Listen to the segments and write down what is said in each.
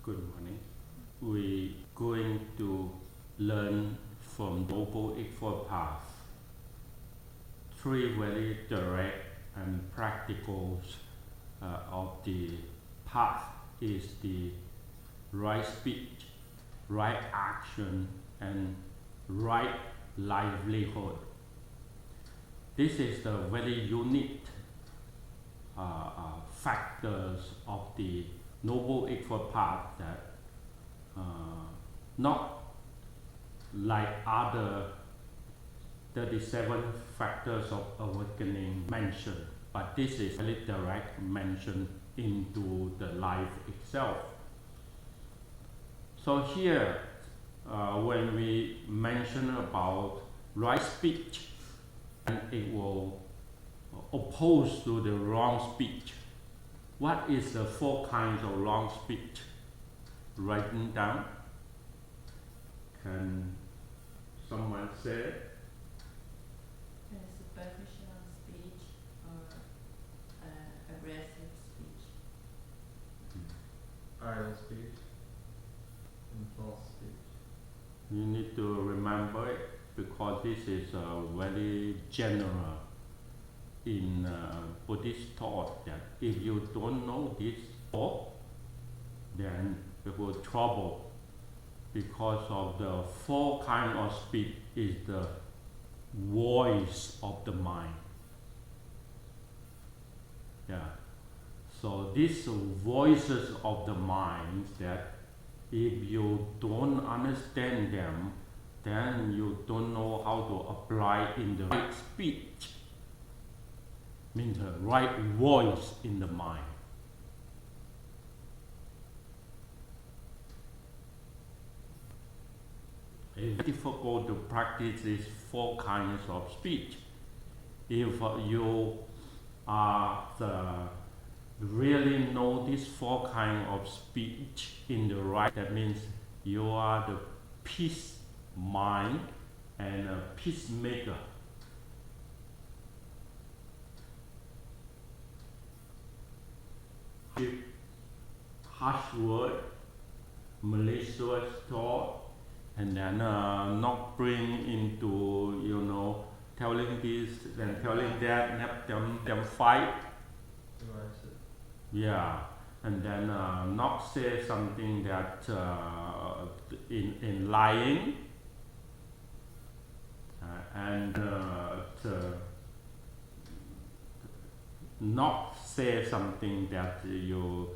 Good morning. We're going to learn from Noble Eightfold Path. Three very direct and practical of the path is the right speech, right action, and right livelihood. This is the very unique factors of the Noble Eightfold Path that not like other 37 factors of awakening mentioned, but this is very direct mention into the life itself. So here, when we mention about right speech, and it will oppose to the wrong speech. What is the four kinds of wrong speech? Written down. Can someone say it? Superficial speech or aggressive speech. Idle speech and false speech. You need to remember it because this is very general in Buddhist thought that if you don't know this thought, then you will trouble because of the four kind of speech is the voice of the mind. Yeah. So these voices of the mind that if you don't understand them, then you don't know how to apply in the right speech, means the right voice in the mind. It's difficult to practice these four kinds of speech. If you really know these four kinds of speech in the right, that means you are the peace mind and a peacemaker. Harsh word, malicious thought, and then not bring into telling this and telling that, let them fight. Yeah, and then not say something that in lying, and not say something that you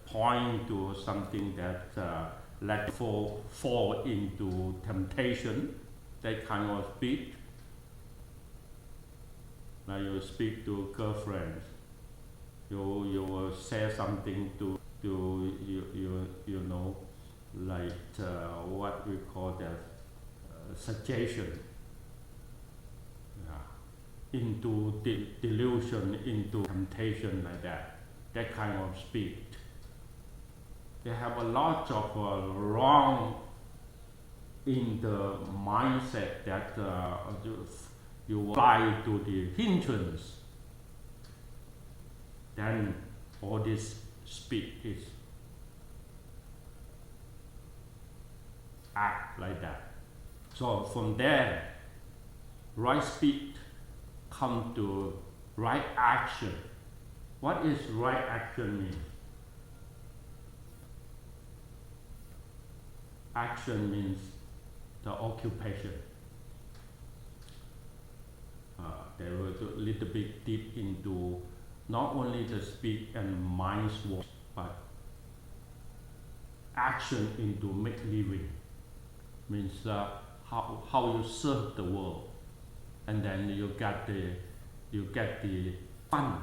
point to something that let fall into temptation, that kind of speech. Like you speak to girlfriends, you will say something to like what we call that suggestion, into delusion, into temptation, like that kind of speech. They have a lot of wrong in the mindset that you apply to the hindrance. Then all this speech is act like that. So from there, right speech come to right action. What is right action mean? Action means the occupation. They will do a little bit deep into not only the speech and mind's work, but action into make living. Means how you serve the world, and then you get the fun,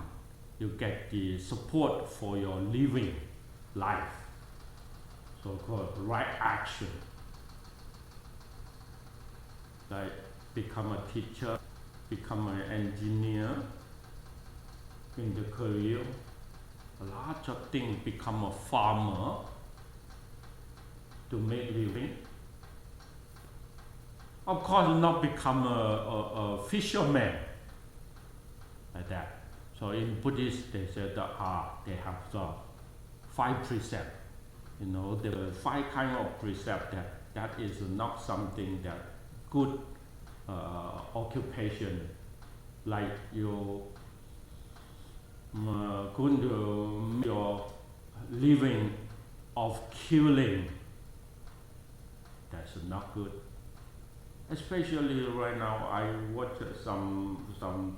you get the support for your living life. So-called right action. Like become a teacher, become an engineer in the career, a lot of things, become a farmer to make living. Of course, not become a fisherman like that. So in Buddhist, they say they have the 5 precepts. You know, there are 5 kind of precepts that is not something that good occupation, like you going to make your living of killing. That's not good. Especially right now, I watch some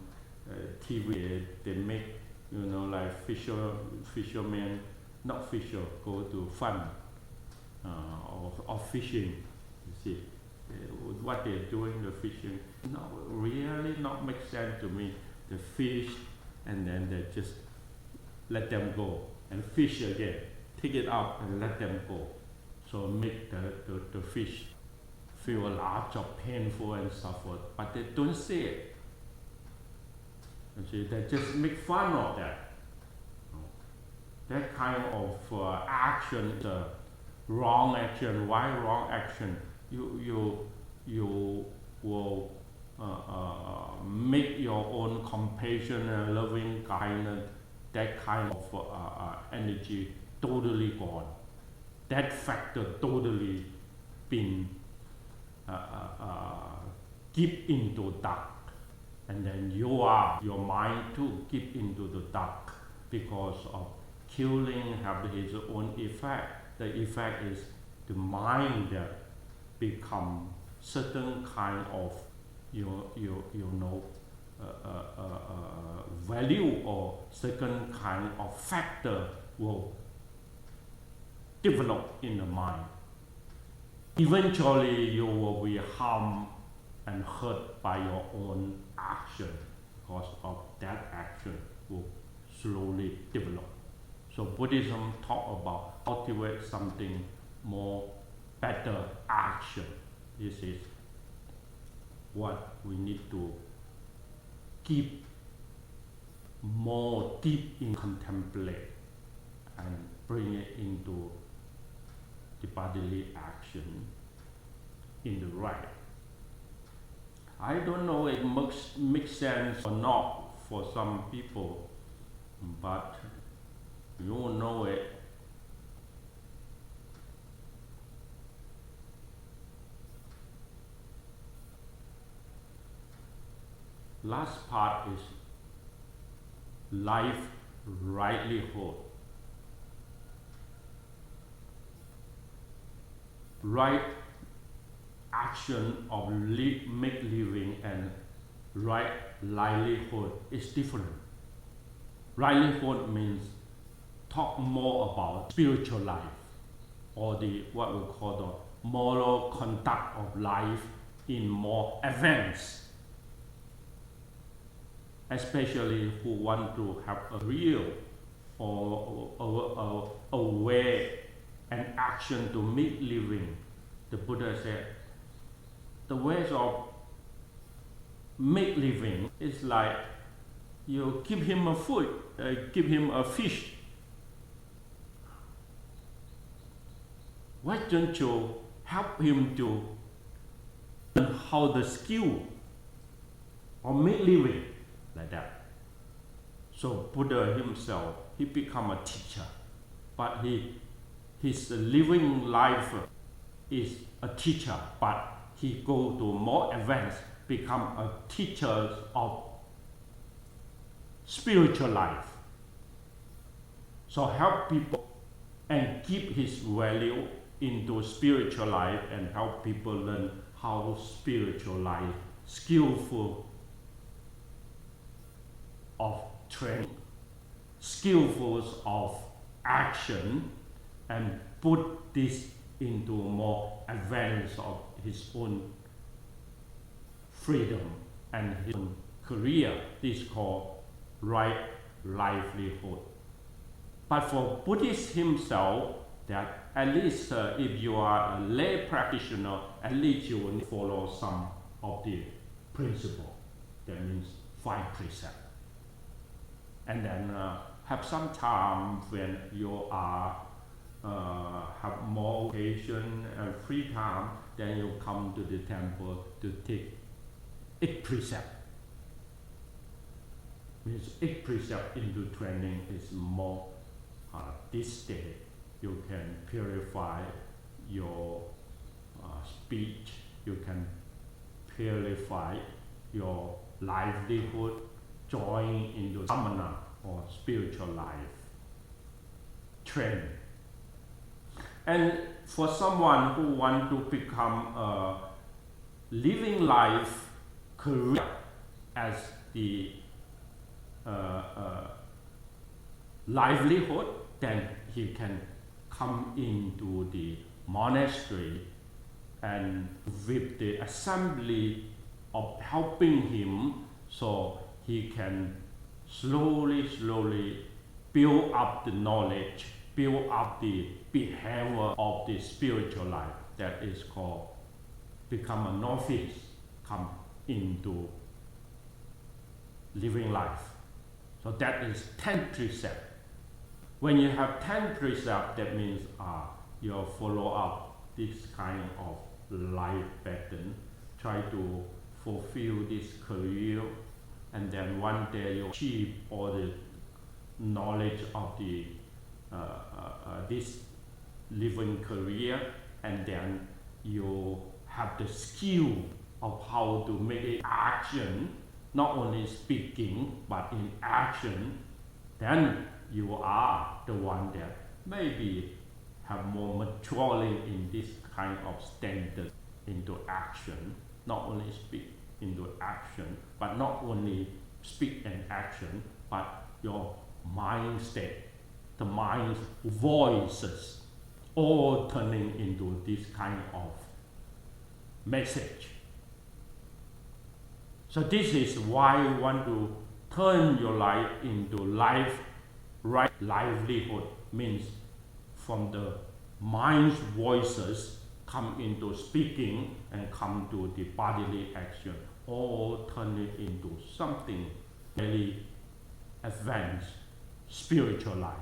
TV. They make, you know, like fishermen, not fisher, go to fun or fishing. You see, what they're doing, the fishing, not really not make sense to me. They fish and then they just let them go and fish again, take it up and let them go. So make the fish feel a lot of painful and suffer, but they don't see it. You see, they just make fun of that. That kind of action is a wrong action. Why wrong action? You will make your own compassion and loving kindness, that kind of energy totally gone. That factor totally been give into dark, and then your mind too give into the dark, because of killing have its own effect. The effect is the mind that become certain kind of value, or certain kind of factor will develop in the mind. Eventually you will be harmed and hurt by your own action, because of that action will slowly develop. So Buddhism talk about cultivate something more better action. This is what we need to keep more deep in contemplate and bring it into the bodily action in the right. I don't know if it makes sense or not for some people, but you will know it. Last part is life livelihood. Right action of make living and right livelihood is different. Livelihood means talk more about spiritual life, or the what we call the moral conduct of life in more advanced, especially who want to have a real or a way and action to make living. The Buddha said the ways of make living is like you give him a food, give him a fish. Why don't you help him to learn how the skill of make living, like that? So Buddha himself, he become a teacher, but his living life is a teacher, but he go to more advanced, become a teacher of spiritual life. So help people and keep his value into spiritual life and help people learn how spiritual life, skillful of training, skillful of action, and put this into more advance of his own freedom and his own career. This is called right livelihood. But for Buddhist himself, that at least if you are a lay practitioner, at least you will follow some of the principle. That means 5 precepts. And then have some time when you are have more occasion and free time, then you come to the temple to take 8 precepts. Means 8 precepts into training is more this day you can purify your speech, you can purify your livelihood, join into samana or spiritual life trend. And for someone who want to become a living life career as the livelihood, then he can come into the monastery and with the assembly of helping him, so he can slowly build up the knowledge, build up the behavior of the spiritual life. That is called become a novice, come into living life. So that is 10 precepts. When you have 10 precepts, that means you follow up this kind of life pattern, try to fulfill this career, and then one day you achieve all the knowledge of the this living career, and then you have the skill of how to make it action, not only speaking but in action. Then you are the one that maybe have more maturing in this kind of standard into action, not only speak into action, but not only speak and action, but your mind state, the mind's voices, all turning into this kind of message. So this is why you want to turn your life into life, right livelihood, means from the mind's voices come into speaking and come to the bodily action, all turn it into something very advanced spiritual life.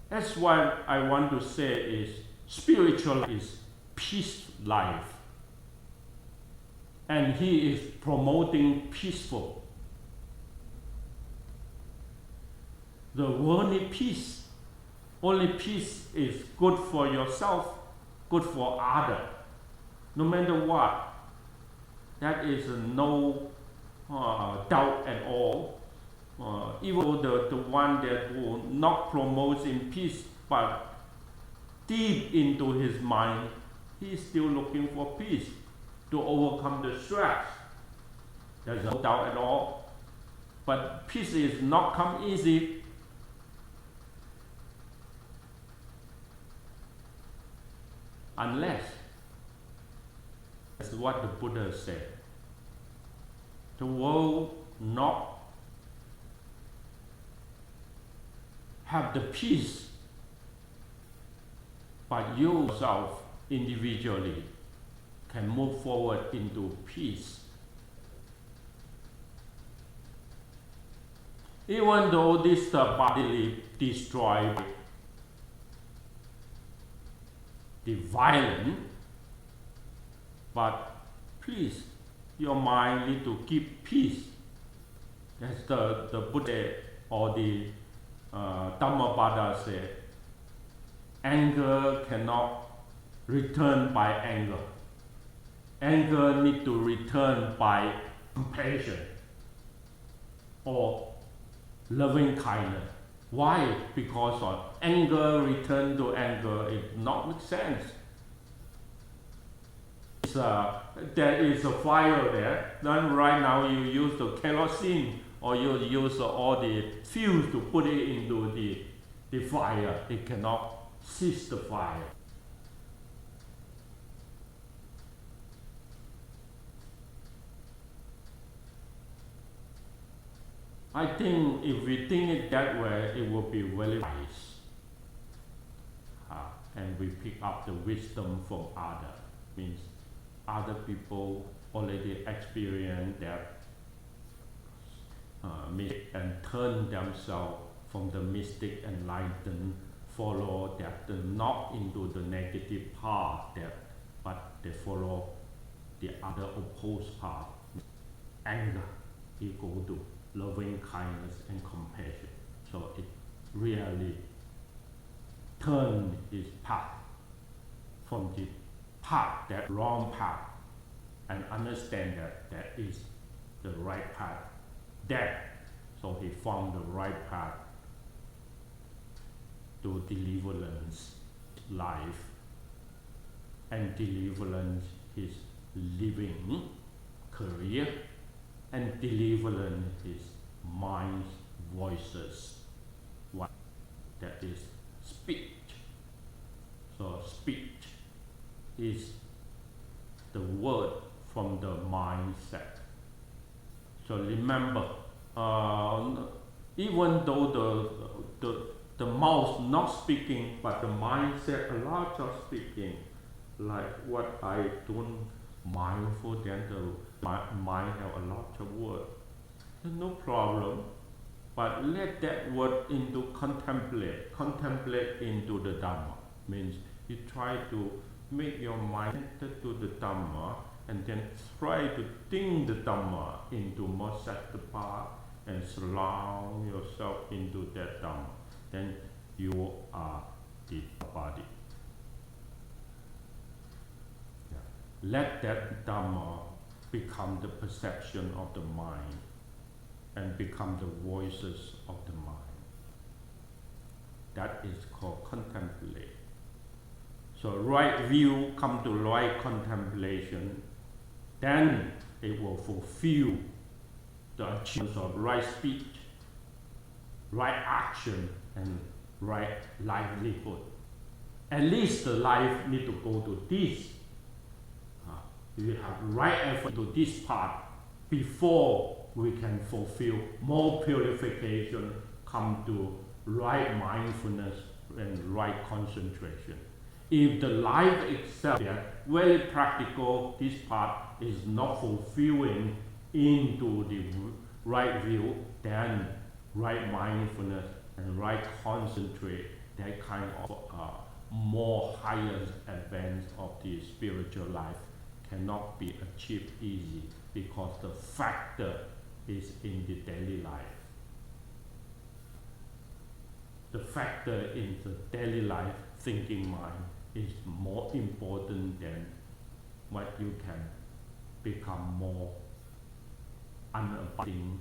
That's what I want to say is spiritual life is peace life. And he is promoting peaceful. The worldly peace, only peace is good for yourself, good for others. No matter what, that is no doubt at all. Even though the one that will not promote in peace, but deep into his mind, he is still looking for peace to overcome the stress. There's no doubt at all. But peace is not come easy. Unless, that's what the Buddha said, the world not have the peace, but you yourself individually can move forward into peace. Even though this bodily destroyed the violence, but please, your mind need to keep peace. As the Buddha or the Dhammapada said, anger cannot return by anger. Anger need to return by compassion or loving kindness. Why? Because of anger return to anger, it not make sense. There is a fire there, then right now you use the kerosene or you use all the fuels to put it into the fire. It cannot cease the fire. I think if we think it that way, it will be very wise. And we pick up the wisdom from others. Means other people already experience that and turn themselves from the mystic enlightened, follow that not into the negative path, but they follow the other opposed path. Anger equal to loving kindness and compassion. So it really turned his path from the path, that wrong path, and understand that that is the right path. So he found the right path to deliverance life and deliverance his living career and deliverance his mind's voices. One that is speech. So speech is the word from the mindset. So remember, even though the mouth not speaking, but the mindset a lot of speaking. Like what I don't mindful, then the mind have a lot of word. No problem, but let that word into contemplate into the Dhamma. Means you try to make your mind enter to the Dhamma, and then try to think the Dhamma into Mosattapa and surround yourself into that Dhamma. Then you are the body. Let that Dhamma become the perception of the mind and become the voices of the mind. That is called contemplate. So right view come to right contemplation, then it will fulfill the achievements of right speech, right action, and right livelihood. At least the life need to go to this. We have right effort to this part before we can fulfill more purification, come to right mindfulness and right concentration. If the life itself is very practical, this part is not fulfilling into the right view, then right mindfulness and right concentrate, that kind of more higher advance of the spiritual life cannot be achieved easy, because the factor is in the daily life. The factor in the daily life thinking mind is more important than what you can become more unabiding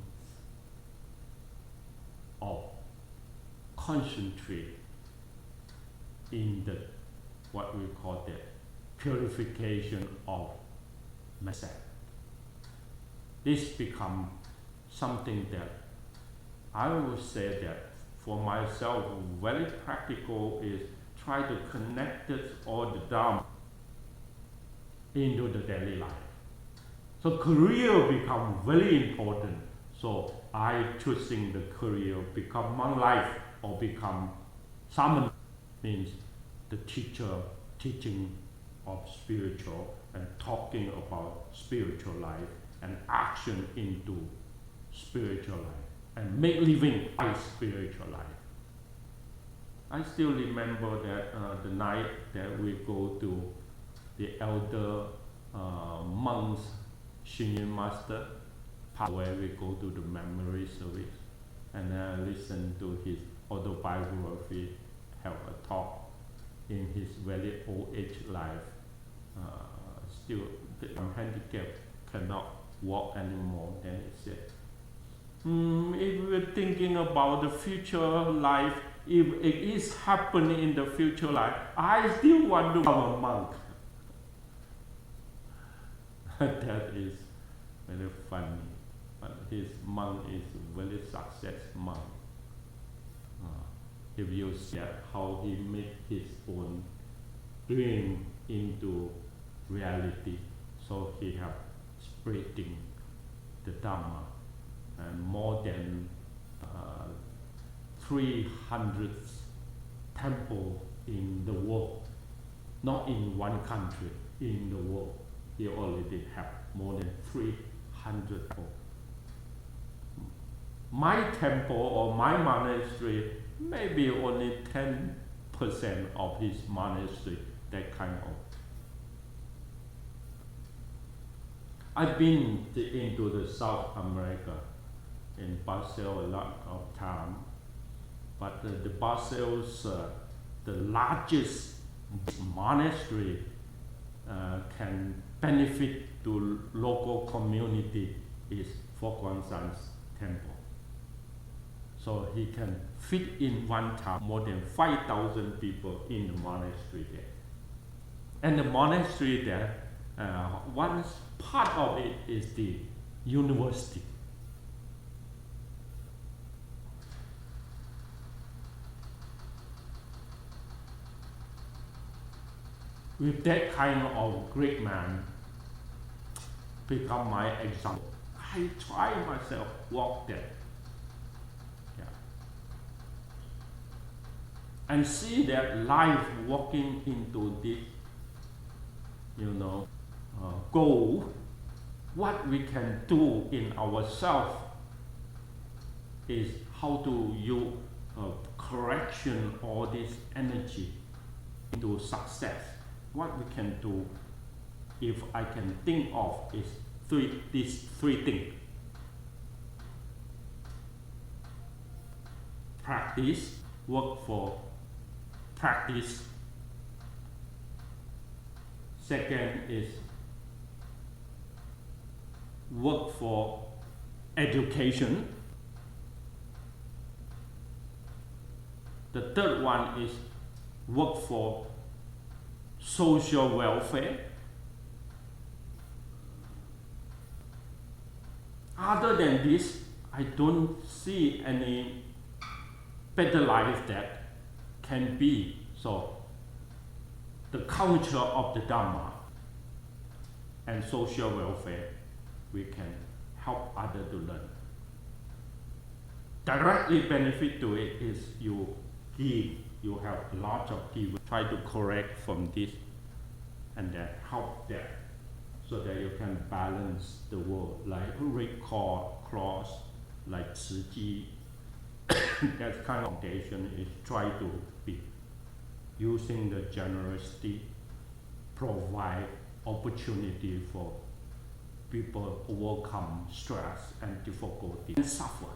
or concentrate in the what we call the purification of myself. This becomes something that I would say that for myself very practical is try to connect it all the Dhamma into the daily life. So career become very important. So I choosing the career become monk life or become shaman, means the teacher teaching of spiritual and talking about spiritual life and action into spiritual life and make living by spiritual life. I still remember that the night that we go to the elder monks Shinyan Master, where we go to the memory service, and then I listen to his autobiography, have a talk in his very old age life. Still handicapped, cannot walk anymore. Then he said, if we're thinking about the future life, if it is happening in the future life, I still want to become a monk. That is very funny. But his monk is a very successful monk. If you see how he made his own dream into reality, so he have spreading the Dhamma and more than 300 temples in the world, not in one country, in the world. He already have more than 300 temples. My temple or my monastery, maybe only 10% of his monastery, that kind of. I've been into the South America, in Basel a lot of time. But the Basel's the largest monastery can benefit to local community is Fo Guangshan's temple. So he can fit in one time more than 5,000 people in the monastery there. And the monastery there, one part of it is the university. With that kind of great man become my example, I try myself walk there. Yeah. And see that life walking into this, goal, what we can do in ourselves is how to use correction all this energy into success. What we can do, if I can think of, is these three things. Practice, work for practice. Second is work for education. The third one is work for social welfare. Other than this, I don't see any better life that can be. So the culture of the Dhamma and social welfare, we can help others to learn. Directly benefit to it is you give, you have lots of people try to correct from this and then help them so that you can balance the world, like Red Cross, like Tzu Chi. That kind of foundation is try to be using the generosity, provide opportunity for people overcome stress and difficulty and suffer.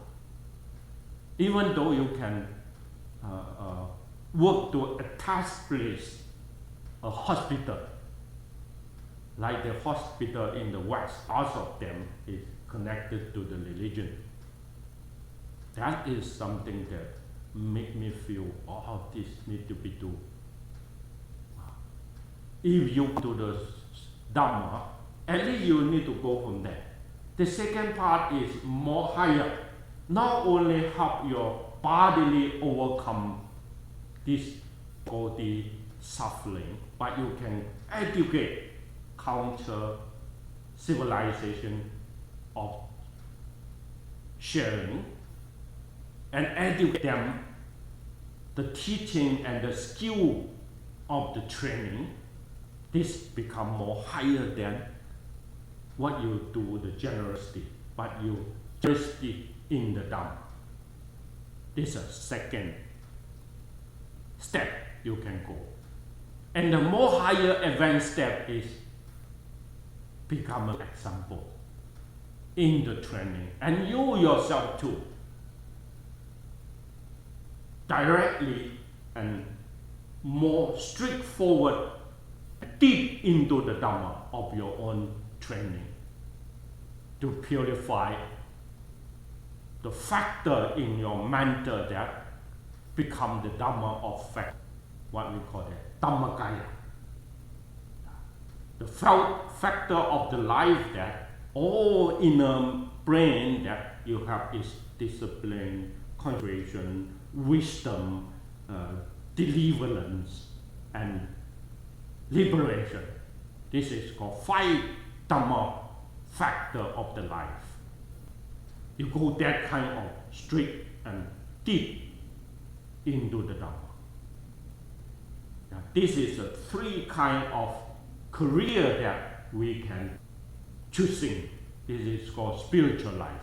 Even though you can work to establish a hospital, like the hospital in the West, most of them is connected to the religion. That is something that make me feel, oh, this need to be done. If you do the Dhamma, at least you need to go from there. The second part is more higher. Not only help your bodily overcome this body suffering, but you can educate, counter civilization of sharing, and educate them the teaching and the skill of the training. This become more higher than what you do, the generosity, but you generosity in the Dhamma. This is a second step you can go. And the more higher advanced step is become an example in the training. And you yourself too, directly and more straightforward, deep into the Dhamma of your own training to purify the factor in your mental that become the Dhamma of fact, what we call it, Dhammakaya. The felt factor of the life that all inner brain that you have is discipline, concentration, wisdom, deliverance, and liberation. This is called 5 Dhamma factor of the life. You go that kind of straight and deep into the Dhamma. Now, this is a 3 kind of career that we can choosing. This is called spiritual life.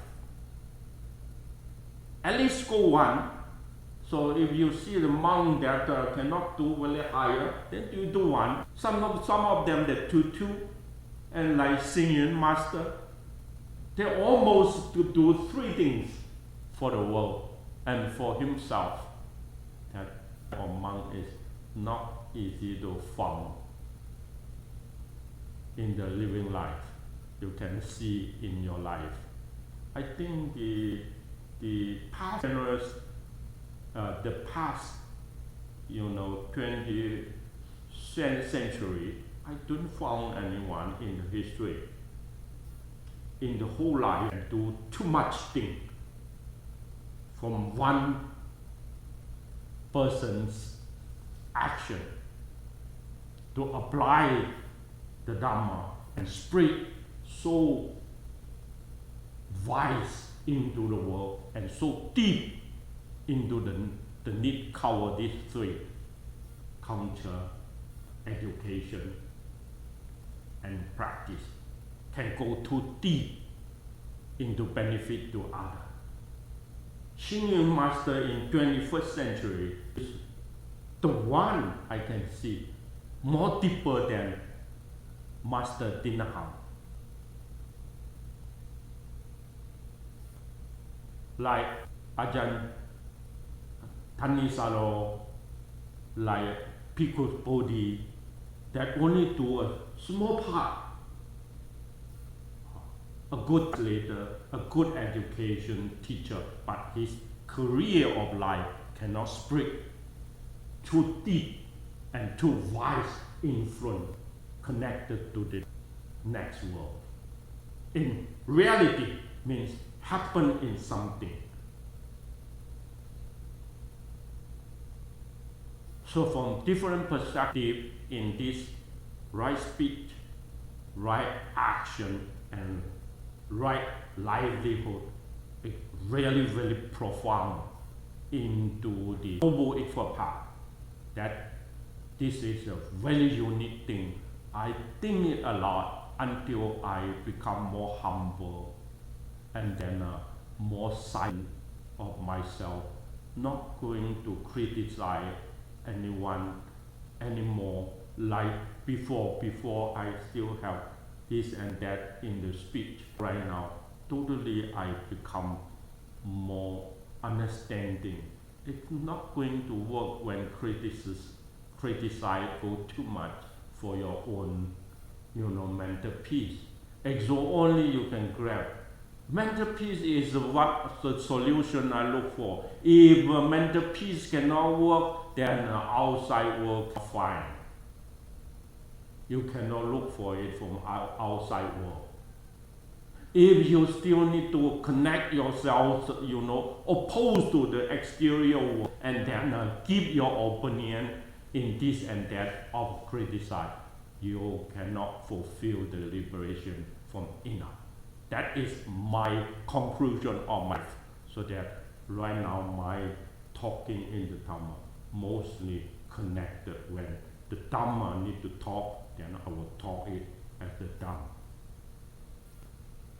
At least go one. So if you see the monk that cannot do very higher, then you do one. Some of them that two, and like singing master, they almost to do 3 things for the world and for himself. That a monk is not easy to find in the living life. You can see in your life. I think the past the past 20th century, I don't find anyone in the history in the whole life and do too much thing from one person's action to apply the Dhamma and spread so wise into the world and so deep into the need cover these three: culture, education, and practice. Can go too deep into benefit to others. Jiru Master in 21st century is the one I can see more deeper than Master Dinaham. Like Ajahn Thanisaro, like Bhikkhu Bodhi, that only do a small part. A good leader, a good education teacher, but his career of life cannot spread too deep and too wise influence connected to the next world. In reality means happen in something. So from different perspectives in this right speech, right action, and right livelihood, is really, really profound into the Noble Eightfold Path. That this is a very unique thing. I think it a lot until I become more humble and then more silent of myself, not going to criticize anyone anymore like before. Before I still have this and that in the speech. Right now, totally I become more understanding. It's not going to work when criticize go too much for your own mental peace. Exo only you can grab. Mental peace is what the solution I look for. If mental peace cannot work, then outside work fine. You cannot look for it from outside world. If you still need to connect yourself, opposed to the exterior world, and then give your opinion in this and that of criticize, you cannot fulfill the liberation from inner. That is my conclusion of my life. So that right now my talking in the Dhamma mostly connected. When the Dhamma need to talk, then I will talk it as the Dhamma.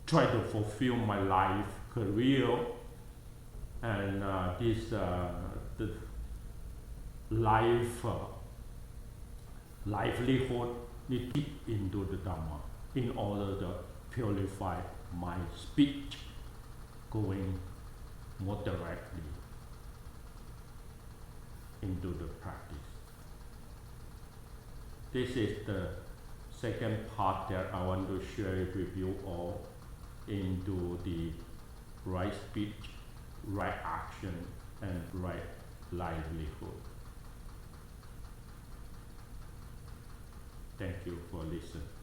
Try to fulfill my life, career, and the livelihood need deep into the Dhamma in order to purify my speech, going more directly into the practice. This is the second part that I want to share with you all into the right speech, right action, and right livelihood. Thank you for listening.